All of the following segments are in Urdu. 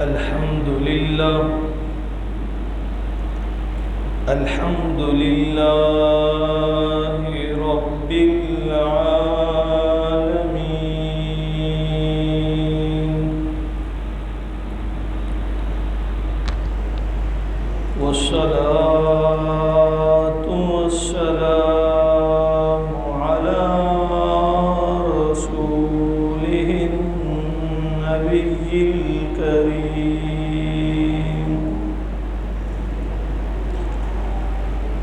الحمد لله رب العالمين، والصلاة والسلام على رسوله النبي الكريم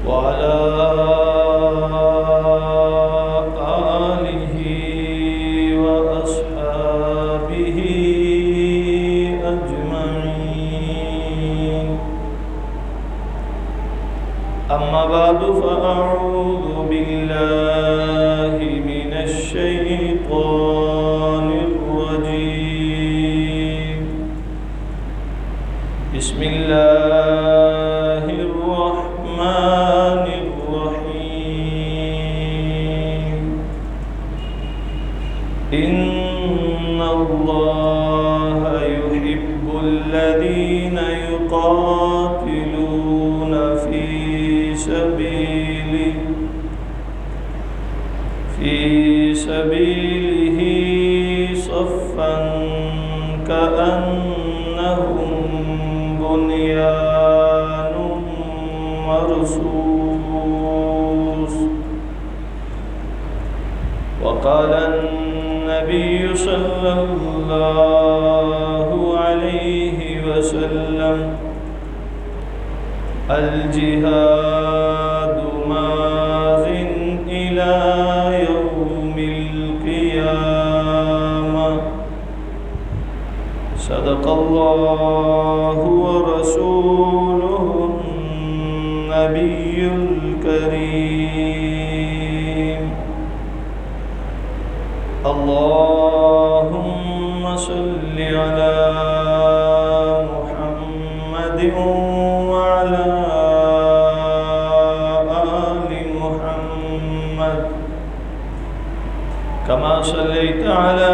وعلى آله وأصحابه أجمعين. أما بعد، فأعوذ بالله من الشيطان الرجيم. بسم الله الرحمن الرحيم. إن الله يحب الذين يقاتلون في سبيله صفا كأنهم بنيان مرصوص. وقال النبي صلى الله عليه وسلم: الجهاد ماضٍ إلى يوم القيامة. صدق الله ورسوله النبي الكريم. اللهم صل على محمد وعلى آل محمد كما صليت على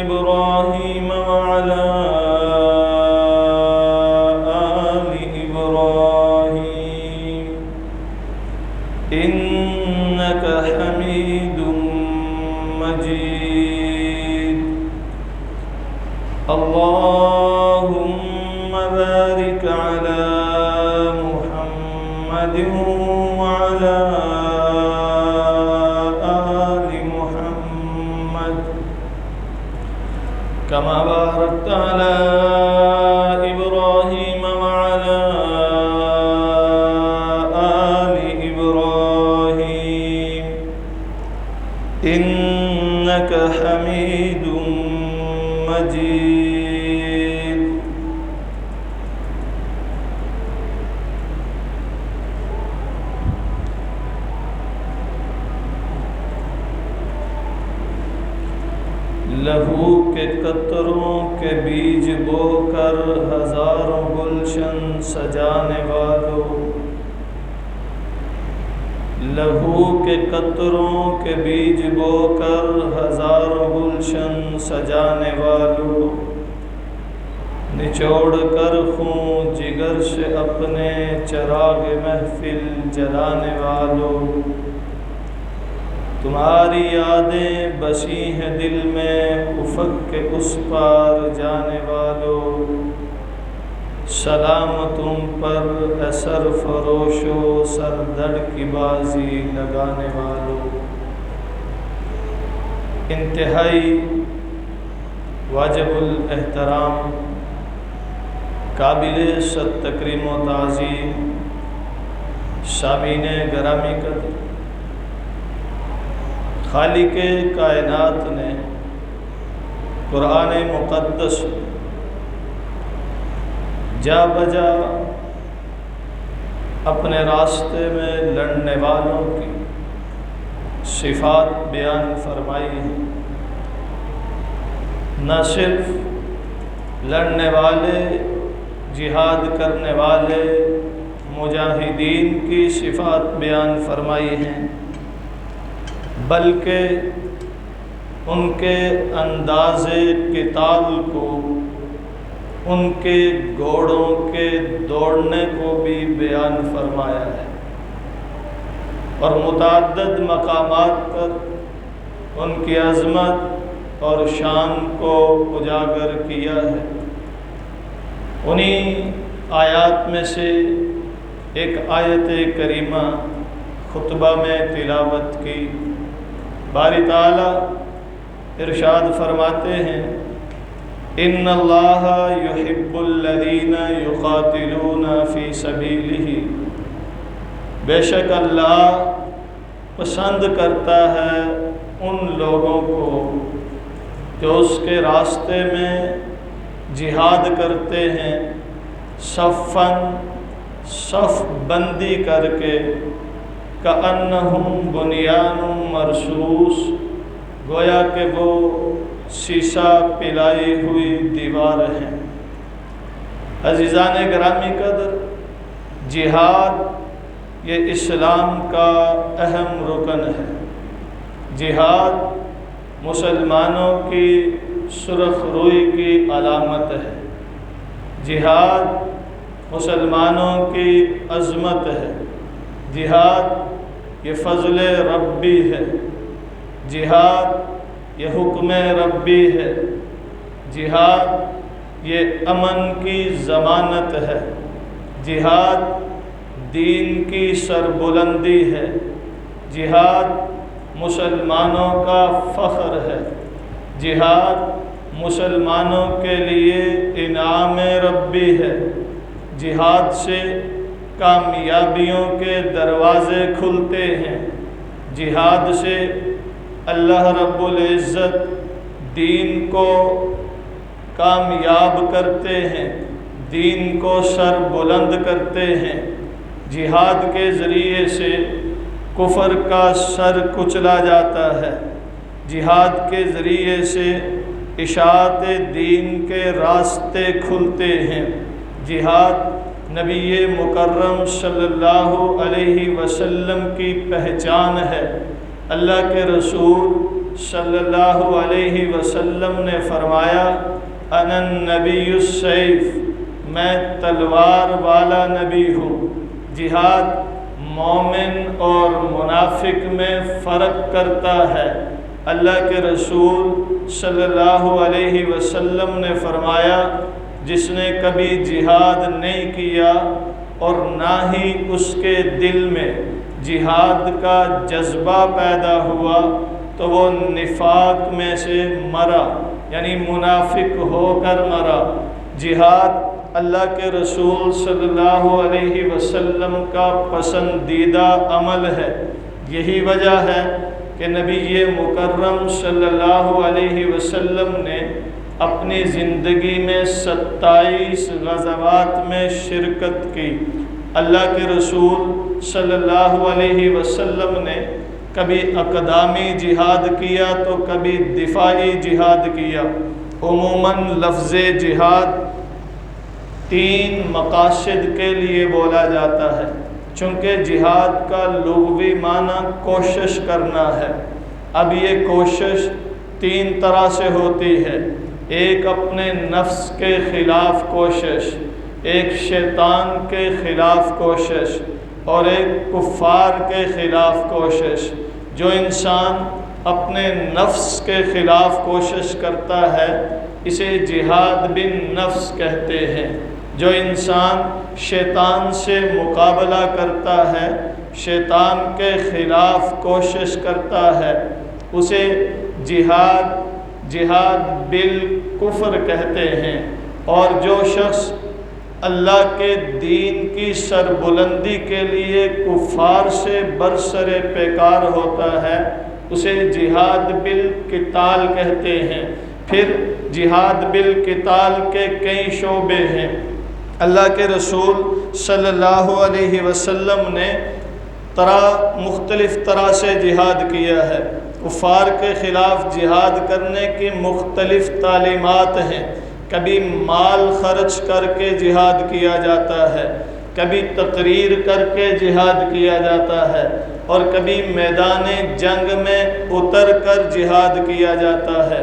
إبراهيم وعلى آل إبراهيم إنك حميد مجيد. اللهم بارك على محمد وعلى آل محمد كما باركت على إبراهيم وعلى آل إبراهيم إنك حميد مجيد. لہو کے قطروں کے بیج بو کر ہزاروں گلشن سجانے والوں، لہو کے قطروں کے بیج بو کر ہزاروں گلشن سجانے والوں، نچوڑ کر خون جگر سے اپنے چراغ محفل جلانے والوں، تمہاری یادیں بسی ہیں دل میں افق کے اس پار جانے والوں، سلام تم پر اثر فروش و سردڑ کی بازی لگانے والوں. انتہائی واجب الاحترام، قابل صد تکریم و تعظیم سامعین گرامی قدر، خالق کائنات نے قرآن مقدس جا بجا اپنے راستے میں لڑنے والوں کی صفات بیان فرمائی ہیں. نہ صرف لڑنے والے، جہاد کرنے والے مجاہدین کی صفات بیان فرمائی ہیں، بلکہ ان کے انداز قتال کو ان کے گھوڑوں کے دوڑنے کو بھی بیان فرمایا ہے، اور متعدد مقامات پر ان کی عظمت اور شان کو اجاگر کیا ہے۔ انہی آیات میں سے ایک آیت کریمہ خطبہ میں تلاوت کی۔ باری تعالیٰ ارشاد فرماتے ہیں، ان اللہ یحب الذین یقاتلون فی سبیلہ، بے شک اللہ پسند کرتا ہے ان لوگوں کو جو اس کے راستے میں جہاد کرتے ہیں، صف بندی کر کے، کأنہم بنیان مرصوص، گویا کہ وہ شیشہ پلائی ہوئی دیوار ہیں۔ عزیزان گرامی قدر، جہاد یہ اسلام کا اہم رکن ہے۔ جہاد مسلمانوں کی سرخ روئی کی علامت ہے۔ جہاد مسلمانوں کی عظمت ہے۔ جہاد یہ فضل ربی ہے۔ جہاد یہ حکم ربی ہے۔ جہاد یہ امن کی ضمانت ہے۔ جہاد دین کی سربلندی ہے۔ جہاد مسلمانوں کا فخر ہے۔ جہاد مسلمانوں کے لیے انعام ربی ہے۔ جہاد سے کامیابیوں کے دروازے کھلتے ہیں۔ جہاد سے اللہ رب العزت دین کو کامیاب کرتے ہیں، دین کو سر بلند کرتے ہیں۔ جہاد کے ذریعے سے کفر کا سر کچلا جاتا ہے۔ جہاد کے ذریعے سے اشاعت دین کے راستے کھلتے ہیں۔ جہاد نبی مکرم صلی اللہ علیہ وسلم کی پہچان ہے۔ اللہ کے رسول صلی اللہ علیہ وسلم نے فرمایا، انا النبی السیف، میں تلوار والا نبی ہوں۔ جہاد مومن اور منافق میں فرق کرتا ہے۔ اللہ کے رسول صلی اللہ علیہ وسلم نے فرمایا، جس نے کبھی جہاد نہیں کیا اور نہ ہی اس کے دل میں جہاد کا جذبہ پیدا ہوا تو وہ نفاق میں سے مرا، یعنی منافق ہو کر مرا۔ جہاد اللہ کے رسول صلی اللہ علیہ وسلم کا پسندیدہ عمل ہے۔ یہی وجہ ہے کہ نبی مکرم صلی اللہ علیہ وسلم نے اپنی زندگی میں 27 غزوات میں شرکت کی۔ اللہ کے رسول صلی اللہ علیہ وسلم نے کبھی اقدامی جہاد کیا تو کبھی دفاعی جہاد کیا۔ عموماً لفظ جہاد 3 مقاصد کے لیے بولا جاتا ہے، چونکہ جہاد کا لغوی معنی کوشش کرنا ہے۔ اب یہ کوشش 3 طرح سے ہوتی ہے۔ ایک اپنے نفس کے خلاف کوشش، ایک شیطان کے خلاف کوشش، اور ایک کفار کے خلاف کوشش۔ جو انسان اپنے نفس کے خلاف کوشش کرتا ہے اسے جہاد بن نفس کہتے ہیں۔ جو انسان شیطان سے مقابلہ کرتا ہے، شیطان کے خلاف کوشش کرتا ہے، اسے جہاد بالکفر کہتے ہیں۔ اور جو شخص اللہ کے دین کی سربلندی کے لیے کفار سے برسر پیکار ہوتا ہے اسے جہاد بالقتال کہتے ہیں۔ پھر جہاد بالقتال کے کئی شعبے ہیں۔ اللہ کے رسول صلی اللہ علیہ وسلم نے مختلف طرح سے جہاد کیا ہے۔ کفار کے خلاف جہاد کرنے کی مختلف تعلیمات ہیں۔ کبھی مال خرچ کر کے جہاد کیا جاتا ہے، کبھی تقریر کر کے جہاد کیا جاتا ہے، اور کبھی میدان جنگ میں اتر کر جہاد کیا جاتا ہے۔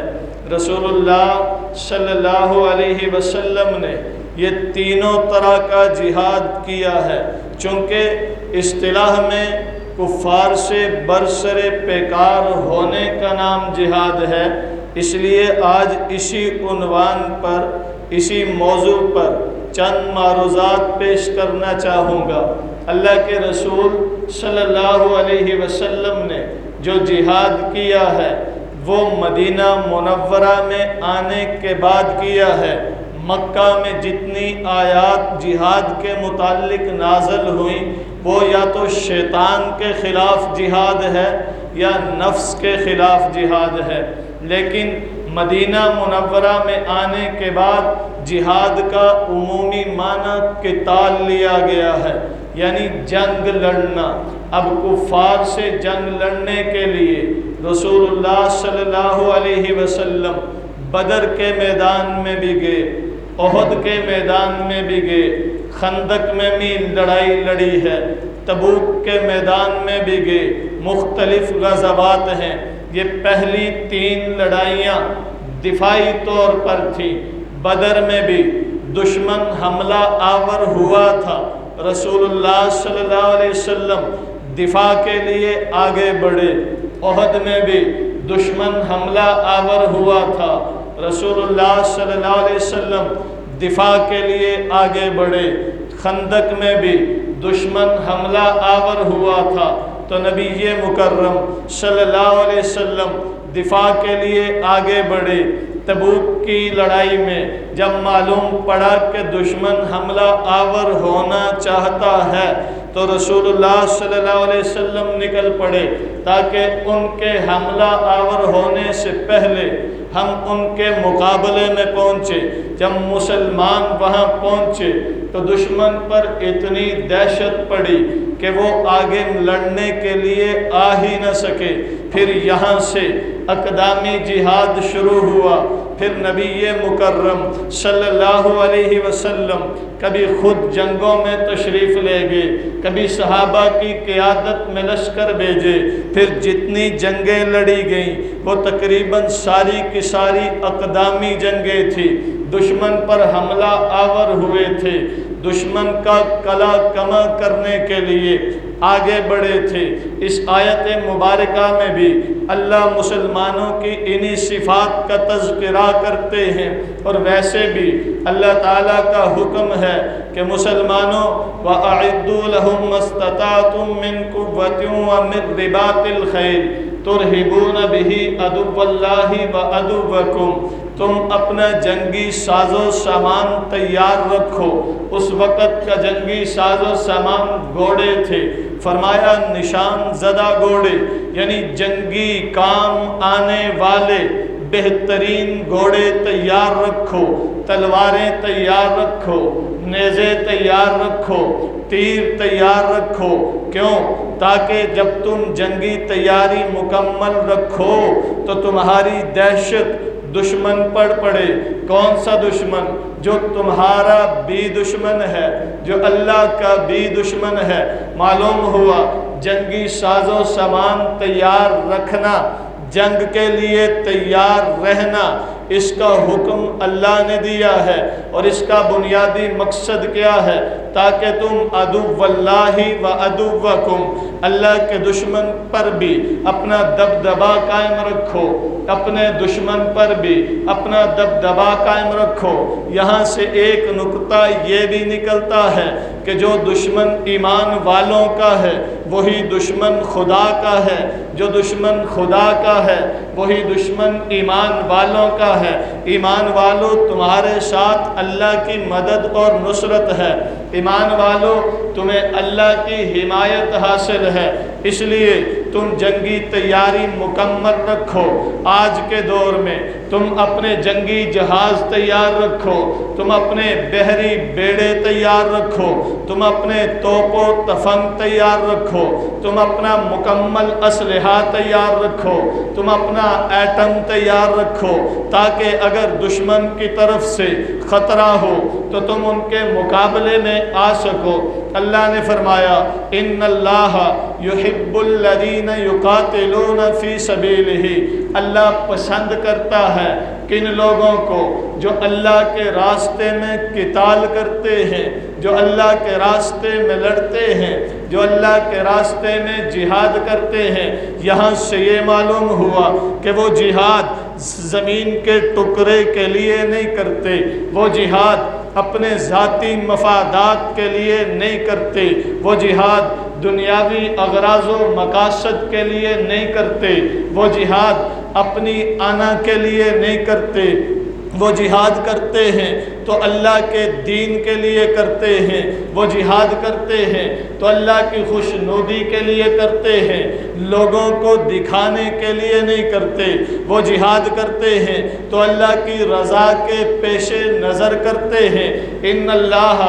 رسول اللہ صلی اللہ علیہ وسلم نے یہ تینوں طرح کا جہاد کیا ہے، چونکہ اصطلاح میں کفار سے برسر پیکار ہونے کا نام جہاد ہے، اس لیے آج اسی عنوان پر، اسی موضوع پر چند معروضات پیش کرنا چاہوں گا۔ اللہ کے رسول صلی اللہ علیہ وسلم نے جو جہاد کیا ہے وہ مدینہ منورہ میں آنے کے بعد کیا ہے۔ مکہ میں جتنی آیات جہاد کے متعلق نازل ہوئیں وہ یا تو شیطان کے خلاف جہاد ہے یا نفس کے خلاف جہاد ہے، لیکن مدینہ منورہ میں آنے کے بعد جہاد کا عمومی معنی قتال لیا گیا ہے، یعنی جنگ لڑنا۔ اب کفار سے جنگ لڑنے کے لیے رسول اللہ صلی اللہ علیہ وسلم بدر کے میدان میں بھی گئے، احد کے میدان میں بھی گئے، خندق میں بھی لڑائی لڑی ہے، تبوک کے میدان میں بھی گئے، مختلف غزوات ہیں۔ یہ پہلی 3 لڑائیاں دفاعی طور پر تھیں۔ بدر میں بھی دشمن حملہ آور ہوا تھا، رسول اللہ صلی اللہ علیہ وسلم دفاع کے لیے آگے بڑھے۔ احد میں بھی دشمن حملہ آور ہوا تھا، رسول اللہ صلی اللہ علیہ وسلم دفاع کے لیے آگے بڑھے۔ خندق میں بھی دشمن حملہ آور ہوا تھا تو نبی مکرم صلی اللہ علیہ وسلم دفاع کے لیے آگے بڑھے۔ تبوک کی لڑائی میں جب معلوم پڑا کہ دشمن حملہ آور ہونا چاہتا ہے تو رسول اللہ صلی اللہ علیہ وسلم نکل پڑے تاکہ ان کے حملہ آور ہونے سے پہلے ہم ان کے مقابلے میں پہنچے۔ جب مسلمان وہاں پہنچے تو دشمن پر اتنی دہشت پڑی کہ وہ آگے لڑنے کے لیے آ ہی نہ سکے۔ پھر یہاں سے اقدامی جہاد شروع ہوا۔ پھر نبی مکرم صلی اللہ علیہ وسلم کبھی خود جنگوں میں تشریف لے گئے، کبھی صحابہ کی قیادت میں لشکر بھیجے۔ پھر جتنی جنگیں لڑی گئیں وہ تقریباً ساری کی ساری اقدامی جنگیں تھیں۔ دشمن پر حملہ آور ہوئے تھے، دشمن کا قلع کما کرنے کے لیے آگے بڑھے تھے۔ اس آیت مبارکہ میں بھی اللہ مسلمانوں کی انہی صفات کا تذکرہ کرتے ہیں، اور ویسے بھی اللہ تعالیٰ کا حکم ہے کہ مسلمانوں وَأَعِدُّوا لَهُم مَّا اسْتَطَعْتُم مِّن قُوَّةٍ وَمِن رِّبَاطِ الْخَيْلِ تُرْهِبُونَ بِهِ عَدُوَّ اللَّهِ وَعَدُوَّكُمْ۔ تم اپنا جنگی ساز و سامان تیار رکھو۔ اس وقت کا جنگی ساز و سامان گھوڑے تھے، فرمایا نشان زدہ گھوڑے، یعنی جنگی کام آنے والے بہترین گھوڑے تیار رکھو، تلواریں تیار رکھو، نیزے تیار رکھو، تیر تیار رکھو۔ کیوں؟ تاکہ جب تم جنگی تیاری مکمل رکھو تو تمہاری دہشت دشمن پر پڑے۔ کون سا دشمن؟ جو تمہارا بھی دشمن ہے، جو اللہ کا بھی دشمن ہے۔ معلوم ہوا جنگی ساز و سامان تیار رکھنا، جنگ کے لیے تیار رہنا، اس کا حکم اللہ نے دیا ہے، اور اس کا بنیادی مقصد کیا ہے؟ تاکہ تم عدو اللہ و عدوکم، اللہ کے دشمن پر بھی اپنا دبدبا قائم رکھو، اپنے دشمن پر بھی اپنا دبدبا قائم رکھو۔ یہاں سے ایک نقطہ یہ بھی نکلتا ہے کہ جو دشمن ایمان والوں کا ہے وہی دشمن خدا کا ہے، جو دشمن خدا کا ہے وہی دشمن ایمان والوں کا ہے۔ ایمان والوں تمہارے ساتھ اللہ کی مدد اور نصرت ہے، ایمان والوں تمہیں اللہ کی حمایت حاصل ہے، اس لیے تم جنگی تیاری مکمل رکھو۔ آج کے دور میں تم اپنے جنگی جہاز تیار رکھو، تم اپنے بحری بیڑے تیار رکھو، تم اپنے توپ و تفنگ تیار رکھو، تم اپنا مکمل اسلحہ تیار رکھو، تم اپنا ایٹم تیار رکھو، تاکہ اگر دشمن کی طرف سے خطرہ ہو تو تم ان کے مقابلے میں آ سکو۔ اللہ نے فرمایا ان اللہ یحب الذین یقاتلون فی سبیلہ، اللہ پسند کرتا ہے کن لوگوں کو جو اللہ کے راستے میں قتال کرتے ہیں، جو اللہ کے راستے میں لڑتے ہیں، جو اللہ کے راستے میں جہاد کرتے ہیں۔ یہاں سے یہ معلوم ہوا کہ وہ جہاد زمین کے ٹکڑے کے لیے نہیں کرتے، وہ جہاد اپنے ذاتی مفادات کے لیے نہیں کرتے، وہ جہاد دنیاوی اغراض و مقاصد کے لیے نہیں کرتے، وہ جہاد اپنی انا کے لیے نہیں کرتے، وہ جہاد کرتے ہیں تو اللہ کے دین کے لیے کرتے ہیں، وہ جہاد کرتے ہیں تو اللہ کی خوشنودی کے لیے کرتے ہیں، لوگوں کو دکھانے کے لیے نہیں کرتے، وہ جہاد کرتے ہیں تو اللہ کی رضا کے پیش نظر کرتے ہیں۔ ان اللہ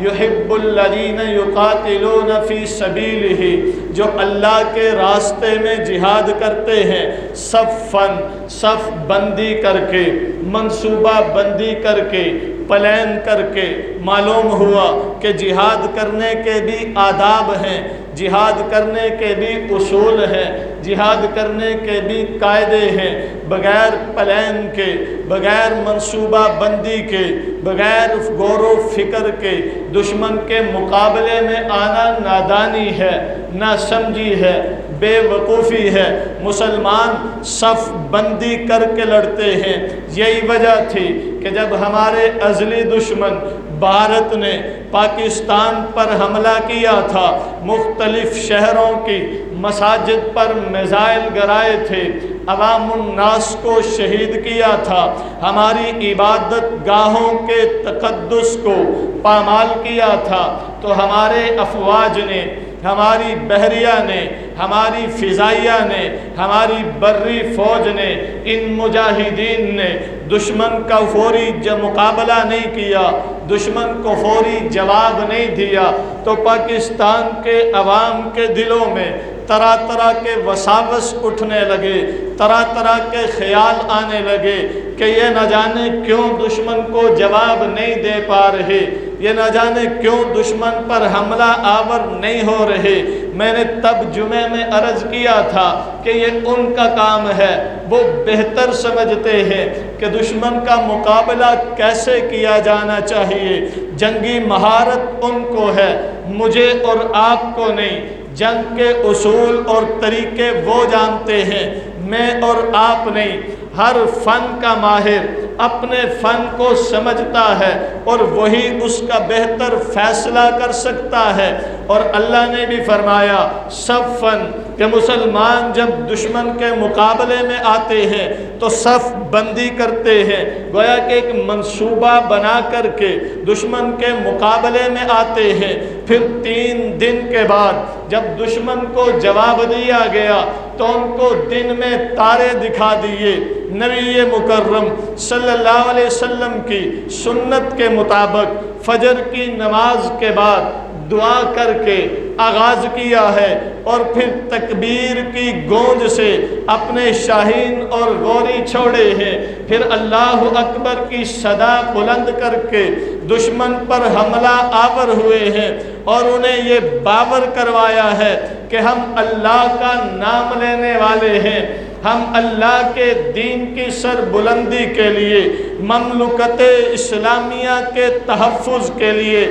یحب الذین یقاتلون فی سبیلہ، جو اللہ کے راستے میں جہاد کرتے ہیں، صف بندی کر کے، منصوبہ بندی کر کے، پلان کر کے۔ معلوم ہوا کہ جہاد کرنے کے بھی آداب ہیں، جہاد کرنے کے بھی اصول ہیں، جہاد کرنے کے بھی قاعدے ہیں۔ بغیر پلان کے، بغیر منصوبہ بندی کے، بغیر غور و فکر کے دشمن کے مقابلے میں آنا نادانی ہے، ناسمجھی ہے، بے وقوفی ہے۔ مسلمان صف بندی کر کے لڑتے ہیں۔ یہی وجہ تھی کہ جب ہمارے ازلی دشمن بھارت نے پاکستان پر حملہ کیا تھا، مختلف شہروں کی مساجد پر میزائل گرائے تھے، عوام الناس کو شہید کیا تھا، ہماری عبادت گاہوں کے تقدس کو پامال کیا تھا، تو ہمارے افواج نے، ہماری بحریہ نے، ہماری فضائیہ نے، ہماری بری فوج نے، ان مجاہدین نے دشمن کا فوری مقابلہ نہیں کیا، دشمن کو فوری جواب نہیں دیا، تو پاکستان کے عوام کے دلوں میں طرح طرح کے وساوس اٹھنے لگے، طرح طرح کے خیال آنے لگے کہ یہ نہ جانے کیوں دشمن کو جواب نہیں دے پا رہے، یہ نہ جانے کیوں دشمن پر حملہ آور نہیں ہو رہے۔ میں نے تب جمعے میں عرض کیا تھا کہ یہ ان کا کام ہے، وہ بہتر سمجھتے ہیں کہ دشمن کا مقابلہ کیسے کیا جانا چاہیے، جنگی مہارت ان کو ہے، مجھے اور آپ کو نہیں۔ جنگ کے اصول اور طریقے وہ جانتے ہیں، میں اور آپ نہیں۔ ہر فن کا ماہر اپنے فن کو سمجھتا ہے اور وہی اس کا بہتر فیصلہ کر سکتا ہے۔ اور اللہ نے بھی فرمایا صفن، کہ مسلمان جب دشمن کے مقابلے میں آتے ہیں تو صف بندی کرتے ہیں، گویا کہ ایک منصوبہ بنا کر کے دشمن کے مقابلے میں آتے ہیں۔ پھر 3 دن کے بعد جب دشمن کو جواب دیا گیا تو ان کو دن میں تارے دکھا دیے۔ نبی مکرم صلی اللہ علیہ وسلم کی سنت کے مطابق فجر کی نماز کے بعد دعا کر کے آغاز کیا ہے، اور پھر تکبیر کی گونج سے اپنے شاہین اور غوری چھوڑے ہیں، پھر اللہ اکبر کی صدا بلند کر کے دشمن پر حملہ آور ہوئے ہیں، اور انہیں یہ باور کروایا ہے کہ ہم اللہ کا نام لینے والے ہیں، ہم اللہ کے دین کی سر بلندی کے لیے، مملکت اسلامیہ کے تحفظ کے لیے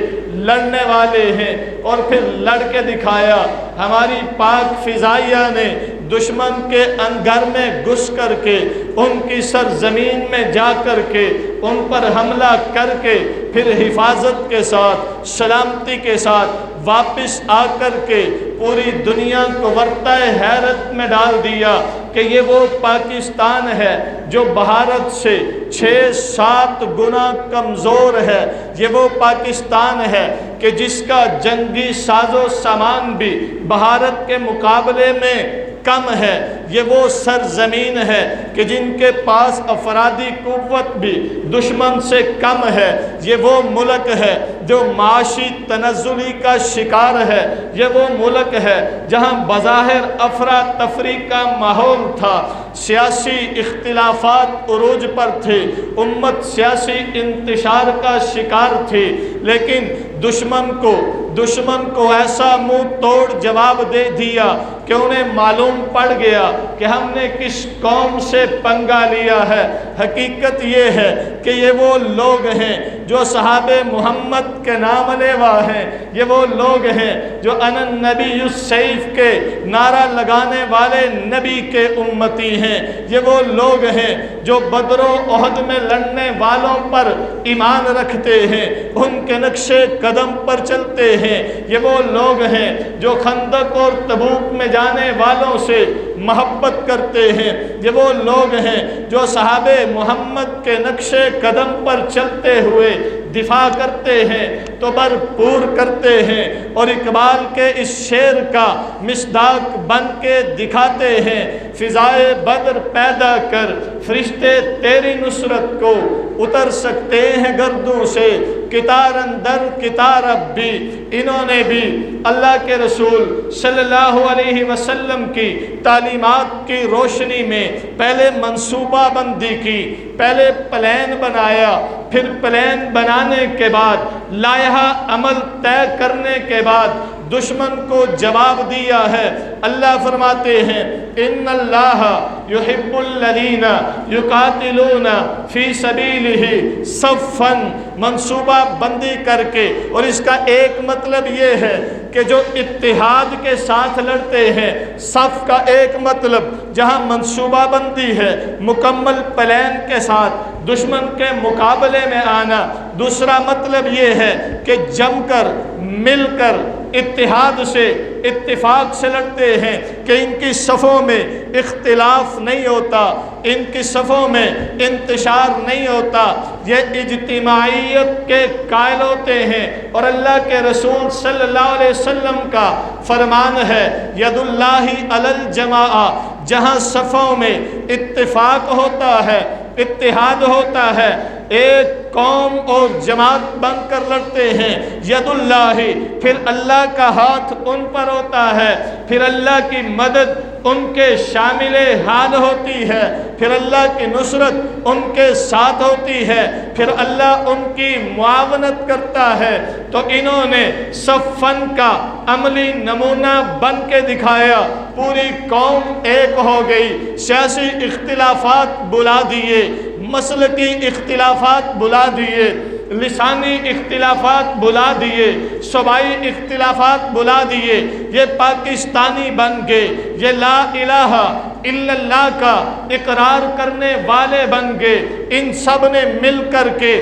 لڑنے والے ہیں۔ اور پھر لڑ کے دکھایا۔ ہماری پاک فضائیہ نے دشمن کے گھر میں گھس کر کے، ان کی سرزمین میں جا کر کے، ان پر حملہ کر کے، پھر حفاظت کے ساتھ، سلامتی کے ساتھ واپس آ کر کے پوری دنیا کو ورطہ حیرت میں ڈال دیا کہ یہ وہ پاکستان ہے جو بھارت سے 6-7 گنا کمزور ہے، یہ وہ پاکستان ہے کہ جس کا جنگی ساز و سامان بھی بھارت کے مقابلے میں کم ہے، یہ وہ سرزمین ہے کہ جن کے پاس افرادی قوت بھی دشمن سے کم ہے، یہ وہ ملک ہے جو معاشی تنزلی کا شکار ہے، یہ وہ ملک ہے جہاں بظاہر افراتفری کا ماحول تھا، سیاسی اختلافات عروج پر تھے، امت سیاسی انتشار کا شکار تھی، لیکن دشمن کو ایسا منہ توڑ جواب دے دیا کہ انہیں معلوم پڑ گیا کہ ہم نے کس قوم سے پنگا لیا ہے۔ حقیقت یہ ہے کہ یہ وہ لوگ ہیں جو صحابہ محمد کے نام لیوا ہیں، یہ وہ لوگ ہیں جو انا النبی السیف کے نعرہ لگانے والے نبی کے امتی ہیں، یہ وہ لوگ ہیں جو بدر و احد میں لڑنے والوں پر ایمان رکھتے ہیں، ان کے نقش قدم پر چلتے ہیں، یہ وہ لوگ ہیں جو خندق اور تبوک میں جانے والوں سے محبت کرتے ہیں، یہ وہ لوگ ہیں جو صحابہ محمد کے نقش قدم پر چلتے ہوئے دفاع کرتے ہیں تو بھرپور کرتے ہیں، اور اقبال کے اس شعر کا مصداق بن کے دکھاتے ہیں، فضائے بدر پیدا کر فرشتے تیری نصرت کو اتر سکتے ہیں گردوں سے، کتار اندر کتار اب بھی۔ انہوں نے بھی اللہ کے رسول صلی اللہ علیہ وسلم کی تعلیمات کی روشنی میں پہلے منصوبہ بندی کی، پہلے پلان بنایا، پھر پلان بنانے کے بعد لائحہ عمل طے کرنے کے بعد دشمن کو جواب دیا ہے۔ اللہ فرماتے ہیں ان اللہ یحب الذین یقاتلون فی سبیلہ صفا، منصوبہ بندی کر کے، اور اس کا ایک مطلب یہ ہے کہ جو اتحاد کے ساتھ لڑتے ہیں، صف کا ایک مطلب جہاں منصوبہ بندی ہے، مکمل پلان کے ساتھ دشمن کے مقابلے میں آنا، دوسرا مطلب یہ ہے کہ جم کر مل کر اتحاد سے اتفاق سے لڑتے ہیں کہ ان کی صفوں میں اختلاف نہیں ہوتا، ان کی صفوں میں انتشار نہیں ہوتا، یہ اجتماعیت کے قائل ہوتے ہیں، اور اللہ کے رسول صلی اللہ علیہ وسلم کا فرمان ہے ید اللہ علی الجماع، جہاں صفوں میں اتفاق ہوتا ہے، اتحاد ہوتا ہے، ایک قوم اور جماعت بن کر لڑتے ہیں، ید اللہ، پھر اللہ کا ہاتھ ان پر ہوتا ہے، پھر اللہ کی مدد ان کے شامل حال ہوتی ہے، پھر اللہ کی نصرت ان کے ساتھ ہوتی ہے، پھر اللہ ان کی معاونت کرتا ہے۔ تو انہوں نے صفن کا عملی نمونہ بن کے دکھایا، پوری قوم ایک ہو گئی، سیاسی اختلافات بلا دیے، مسلکی اختلافات بلا دیے، لسانی اختلافات بلا دیے، صوبائی اختلافات بلا دیے، یہ پاکستانی بن گئے، یہ لا الہ الا اللہ کا اقرار کرنے والے بن گئے، ان سب نے مل کر کے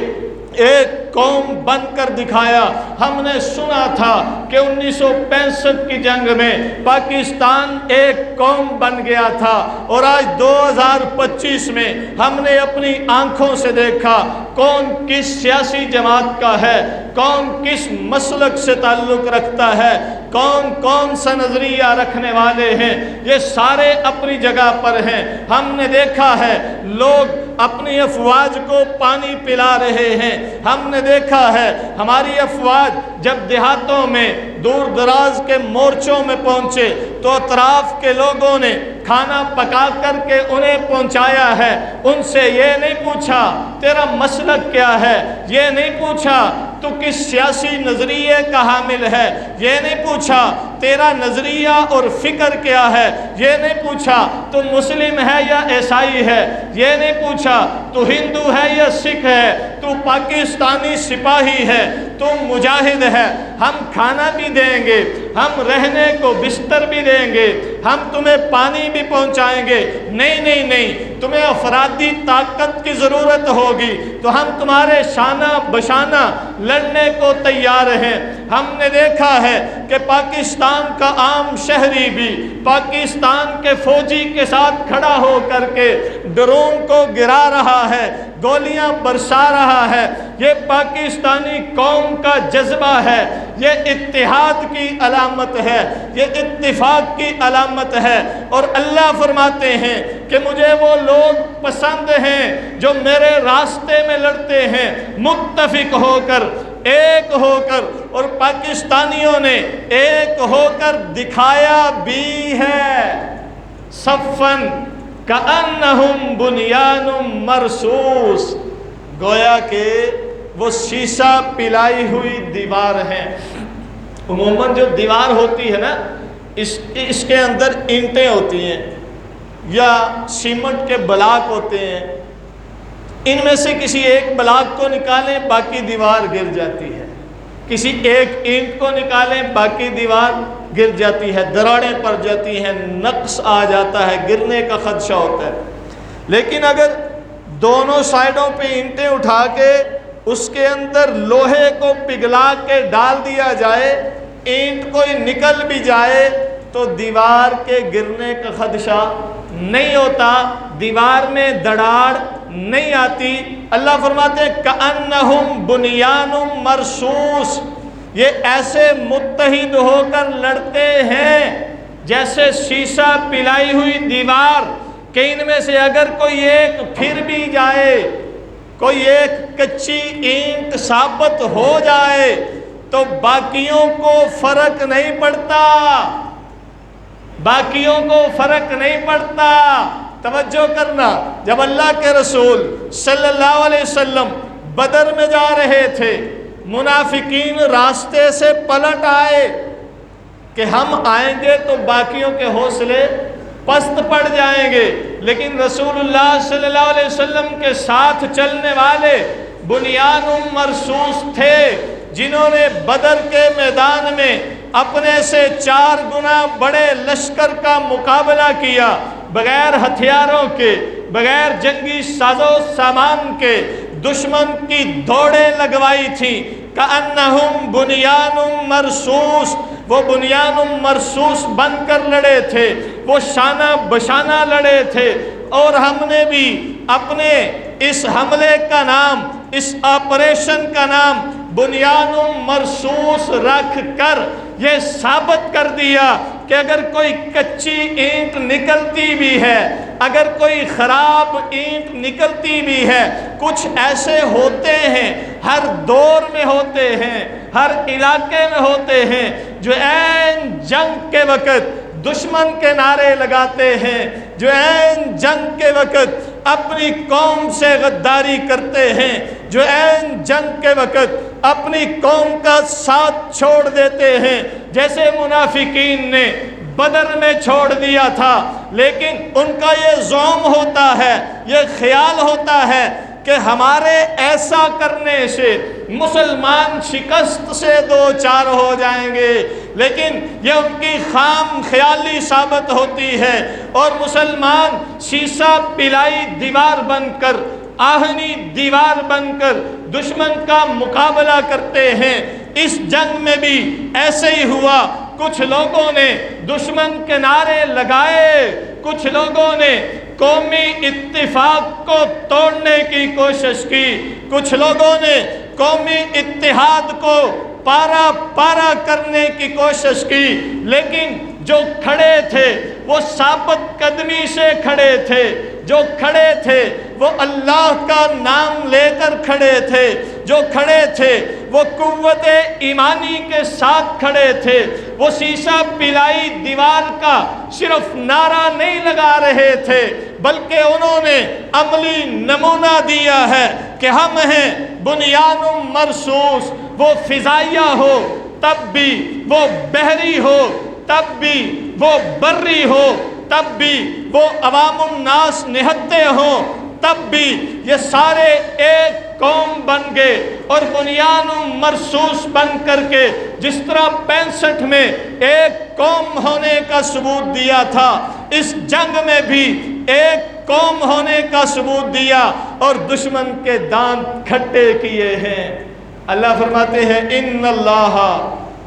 ایک قوم بن کر دکھایا۔ ہم نے سنا تھا کہ 1965 کی جنگ میں پاکستان ایک قوم بن گیا تھا، اور آج 2025 میں ہم نے اپنی آنکھوں سے دیکھا کون کس سیاسی جماعت کا ہے، کون کس مسلک سے تعلق رکھتا ہے، کون کون سا نظریہ رکھنے والے ہیں، یہ سارے اپنی جگہ پر ہیں۔ ہم نے دیکھا ہے لوگ اپنی افواج کو پانی پلا رہے ہیں، ہم نے دیکھا ہے ہماری افواج جب دیہاتوں میں دور دراز کے مورچوں میں پہنچے تو اطراف کے لوگوں نے کھانا پکا کر کے انہیں پہنچایا ہے، ان سے یہ نہیں پوچھا تیرا مسلک کیا ہے، یہ نہیں پوچھا تو کس سیاسی نظریے کا حامل ہے، یہ نہیں پوچھا تیرا نظریہ اور فکر کیا ہے، یہ نہیں پوچھا تو مسلم ہے یا عیسائی ہے، یہ نہیں پوچھا تو ہندو ہے یا سکھ ہے، تو پاکستانی سپاہی ہے، تو مجاہد ہے، ہم کھانا بھی دیں گے، ہم رہنے کو بستر بھی دیں گے، ہم تمہیں پانی بھی پہنچائیں گے، نہیں نہیں نہیں، تمہیں افرادی طاقت کی ضرورت ہوگی تو ہم تمہارے شانہ بشانہ لڑنے کو تیار ہیں، ہم نے دیکھا ہے کہ پاکستان کا عام شہری بھی پاکستان کے فوجی کے ساتھ کھڑا ہو کر کے ڈرون کو گرا رہا ہے، گولیاں برسا رہا ہے۔ یہ پاکستانی قوم کا جذبہ ہے، یہ اتحاد کی علامت ہے، یہ اتفاق کی علامت ہے۔ اور اللہ فرماتے ہیں کہ مجھے وہ لوگ پسند ہیں جو میرے راستے میں لڑتے ہیں متفق ہو کر، ایک ہو کر، اور پاکستانیوں نے ایک ہو کر دکھایا بھی ہے۔ صفن کأنہم بنیان مرصوص، گویا کہ وہ شیشہ پلائی ہوئی دیوار ہے۔ عموماً جو دیوار ہوتی ہے نا، اس کے اندر اینٹیں ہوتی ہیں یا سیمنٹ کے بلاک ہوتے ہیں، ان میں سے کسی ایک بلاک کو نکالیں باقی دیوار گر جاتی ہے، کسی ایک اینٹ کو نکالیں باقی دیوار گر جاتی ہے، دراڑیں پڑ جاتی ہیں، نقص آ جاتا ہے، گرنے کا خدشہ ہوتا ہے۔ لیکن اگر دونوں سائیڈوں پہ اینٹیں اٹھا کے اس کے اندر لوہے کو پگھلا کے ڈال دیا جائے، اینٹ کوئی نکل بھی جائے تو دیوار کے گرنے کا خدشہ نہیں ہوتا، دیوار میں دراڑ نہیں آتی۔ اللہ فرماتے ہیں کأنہم بنیان مرصوص، یہ ایسے متحد ہو کر لڑتے ہیں جیسے شیشہ پلائی ہوئی دیوار، کہ ان میں سے اگر کوئی ایک پھر بھی جائے، کوئی ایک کچی اینٹ ثابت ہو جائے تو باقیوں کو فرق نہیں پڑتا، باقیوں کو فرق نہیں پڑتا۔ توجہ کرنا، جب اللہ کے رسول صلی اللہ علیہ وسلم بدر میں جا رہے تھے، منافقین راستے سے پلٹ آئے کہ ہم آئیں گے تو باقیوں کے حوصلے پست پڑ جائیں گے، لیکن رسول اللہ صلی اللہ علیہ وسلم کے ساتھ چلنے والے بنیان مرصوص تھے، جنہوں نے بدر کے میدان میں اپنے سے 4 گنا بڑے لشکر کا مقابلہ کیا، بغیر ہتھیاروں کے، بغیر جنگی ساز و سامان کے دشمن کی دوڑیں لگوائی تھی۔ کأنہم بنیان مرصوص، وہ بنیان مرصوص بن کر لڑے تھے، وہ شانہ بشانہ لڑے تھے۔ اور ہم نے بھی اپنے اس حملے کا نام، اس آپریشن کا نام بنیان مرصوص رکھ کر یہ ثابت کر دیا کہ اگر کوئی کچی اینٹ نکلتی بھی ہے، اگر کوئی خراب اینٹ نکلتی بھی ہے، کچھ ایسے ہوتے ہیں، ہر دور میں ہوتے ہیں، ہر علاقے میں ہوتے ہیں، جو عین جنگ کے وقت دشمن کے نعرے لگاتے ہیں، جو عین جنگ کے وقت اپنی قوم سے غداری کرتے ہیں، جو عین جنگ کے وقت اپنی قوم کا ساتھ چھوڑ دیتے ہیں، جیسے منافقین نے بدر میں چھوڑ دیا تھا۔ لیکن ان کا یہ زوم ہوتا ہے، یہ خیال ہوتا ہے کہ ہمارے ایسا کرنے سے مسلمان شکست سے دو چار ہو جائیں گے، لیکن یہ ان کی خام خیالی ثابت ہوتی ہے، اور مسلمان شیشہ پلائی دیوار بن کر، آہنی دیوار بن کر دشمن کا مقابلہ کرتے ہیں۔ اس جنگ میں بھی ایسے ہی ہوا، کچھ لوگوں نے دشمن کے نعرے لگائے، کچھ لوگوں نے قومی اتفاق کو توڑنے کی کوشش کی، کچھ لوگوں نے قومی اتحاد کو پارا پارا کرنے کی کوشش کی، لیکن جو کھڑے تھے وہ ثابت قدمی سے کھڑے تھے، جو کھڑے تھے وہ اللہ کا نام لے کر کھڑے تھے، جو کھڑے تھے وہ قوت ایمانی کے ساتھ کھڑے تھے، وہ شیشہ پلائی دیوار کا صرف نعرہ نہیں لگا رہے تھے، بلکہ انہوں نے عملی نمونہ دیا ہے کہ ہم ہیں بنیان مرصوص۔ وہ فضائیہ ہو تب بھی، وہ بحری ہو تب بھی، وہ بری ہو تب بھی، وہ عوام الناس نہتے ہوں تب بھی، یہ سارے ایک قوم بن گئے اور بنیان مرصوص بن کر کے جس طرح 65 میں ایک قوم ہونے کا ثبوت دیا تھا، اس جنگ میں بھی ایک قوم ہونے کا ثبوت دیا اور دشمن کے دانت کھٹے کیے ہیں۔ اللہ فرماتے ہیں ان اللہ